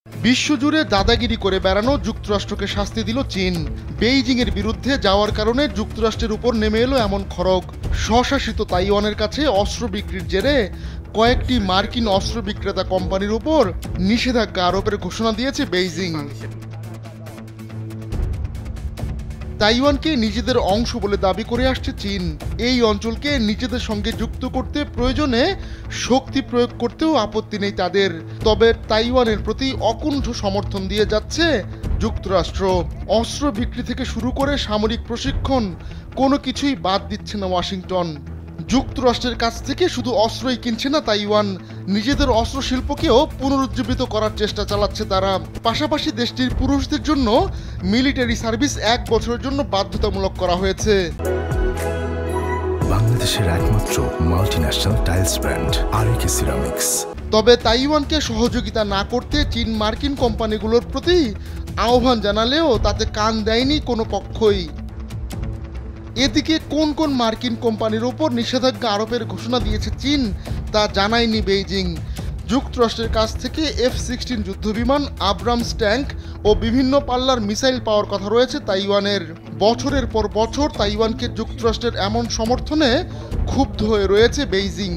বিশ্বজুড়ে দাদাগিরি করে বেড়ানো যুক্তরাষ্ট্রকে শাস্তি দিল চীন। বেইজিংয়ের বিরুদ্ধে যাওয়ার কারণে যুক্তরাষ্ট্রের উপর নেমে এলো এমন খড়গ। স্বশাসিত তাইওয়ানের কাছে অস্ত্র বিক্রির জেরে কয়েকটি মার্কিন অস্ত্র বিক্রেতা কোম্পানির উপর নিষেধাজ্ঞা আরোপের ঘোষণা দিয়েছে বেইজিং। তাইওয়ানকে নিজেদের অংশ বলে দাবি করে আসছে চীন। এই অঞ্চলকে নিজেদের সঙ্গে যুক্ত করতে প্রয়োজনে শক্তি প্রয়োগ করতেও আপত্তি নেই তাদের। তবে তাইওয়ানের প্রতি অকুণ্ঠ সমর্থন দিয়ে যাচ্ছে যুক্তরাষ্ট্র। অস্ত্র বিক্রি থেকে শুরু করে সামরিক প্রশিক্ষণ কোনো কিছুই বাদ দিচ্ছে না ওয়াশিংটন। যুক্তরাষ্ট্রের কাছ থেকে শুধু অস্ত্রই কিনছে না তাইওয়ান, নিজেদের অস্ত্র শিল্পকেও পুনরুজ্জীবিত করার চেষ্টা চালাচ্ছে তারা। পাশাপাশি দেশটির পুরুষদের জন্য মিলিটারি সার্ভিস 1 বছরের জন্য বাধ্যতামূলক করা হয়েছে। বাংলাদেশের একমাত্র মাল্টিন্যাশনাল টাইলস ব্র্যান্ড আরএকে সিরামিক্স। তবে তাইওয়ানকে সহযোগিতা না করতে চীন মার্কিন কোম্পানিগুলোর প্রতি আহ্বান জানালেও তাতে কান দেয়নি কোনো পক্ষই। এদিকে কোন কোন মার্কিন কোম্পানির ওপর নিষেধাজ্ঞা আরোপের ঘোষণা দিয়েছে চীন তা জানায়নি বেইজিং। যুক্তরাষ্ট্রের কাছ থেকে F-16 যুদ্ধবিমান, আব্রামস ট্যাঙ্ক ও বিভিন্ন পাল্লার মিসাইল পাওয়ার কথা রয়েছে তাইওয়ানের। বছরের পর বছর তাইওয়ানকে যুক্তরাষ্ট্রের এমন সমর্থনে ক্ষুব্ধ হয়ে রয়েছে বেইজিং।